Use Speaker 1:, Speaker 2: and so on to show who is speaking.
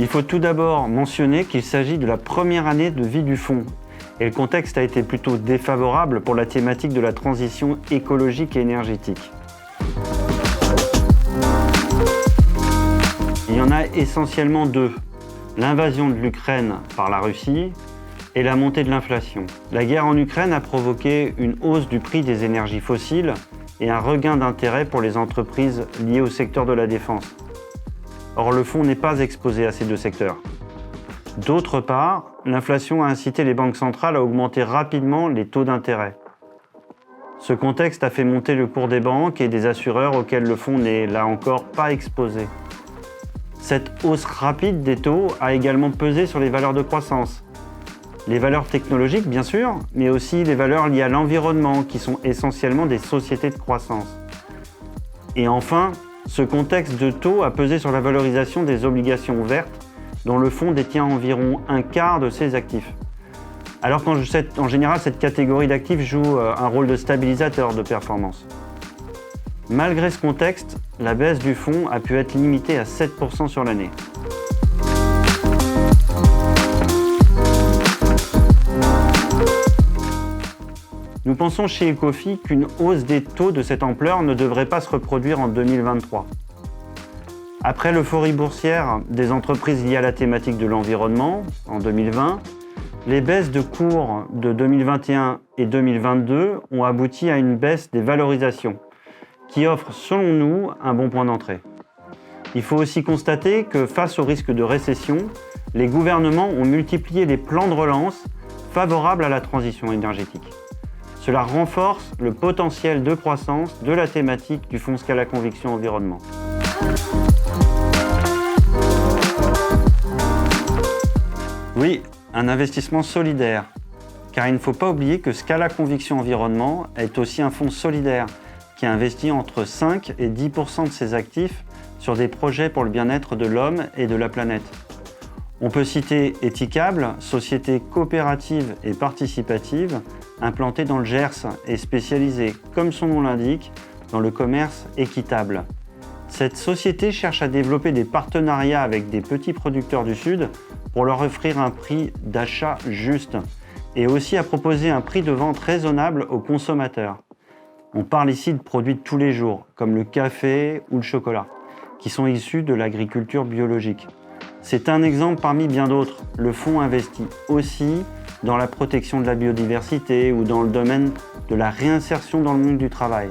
Speaker 1: Il faut tout d'abord mentionner qu'il s'agit de la première année de vie du fonds et le contexte a été plutôt défavorable pour la thématique de la transition écologique et énergétique. Il y en a essentiellement deux, l'invasion de l'Ukraine par la Russie et la montée de l'inflation. La guerre en Ukraine a provoqué une hausse du prix des énergies fossiles et un regain d'intérêt pour les entreprises liées au secteur de la défense. Or, le fonds n'est pas exposé à ces deux secteurs. D'autre part, l'inflation a incité les banques centrales à augmenter rapidement les taux d'intérêt. Ce contexte a fait monter le cours des banques et des assureurs auxquels le fonds n'est là encore pas exposé. Cette hausse rapide des taux a également pesé sur les valeurs de croissance. Les valeurs technologiques, bien sûr, mais aussi les valeurs liées à l'environnement, qui sont essentiellement des sociétés de croissance. Et enfin, ce contexte de taux a pesé sur la valorisation des obligations vertes, dont le fonds détient environ un quart de ses actifs. Alors qu'en général, cette catégorie d'actifs joue un rôle de stabilisateur de performance. Malgré ce contexte, la baisse du fonds a pu être limitée à 7% sur l'année. Nous pensons chez Ecofi qu'une hausse des taux de cette ampleur ne devrait pas se reproduire en 2023. Après l'euphorie boursière des entreprises liées à la thématique de l'environnement en 2020, les baisses de cours de 2021 et 2022 ont abouti à une baisse des valorisations, qui offre, selon nous, un bon point d'entrée. Il faut aussi constater que face au risque de récession, les gouvernements ont multiplié les plans de relance favorables à la transition énergétique. Cela renforce le potentiel de croissance de la thématique du fonds Scala Conviction Environnement. Oui, un investissement solidaire, car il ne faut pas oublier que Scala Conviction Environnement est aussi un fonds solidaire qui investit entre 5 et 10% de ses actifs sur des projets pour le bien-être de l'homme et de la planète. On peut citer Ethicable, société coopérative et participative, implantée dans le Gers et spécialisée, comme son nom l'indique, dans le commerce équitable. Cette société cherche à développer des partenariats avec des petits producteurs du Sud pour leur offrir un prix d'achat juste et aussi à proposer un prix de vente raisonnable aux consommateurs. On parle ici de produits de tous les jours, comme le café ou le chocolat, qui sont issus de l'agriculture biologique. C'est un exemple parmi bien d'autres. Le fonds investit aussi dans la protection de la biodiversité ou dans le domaine de la réinsertion dans le monde du travail.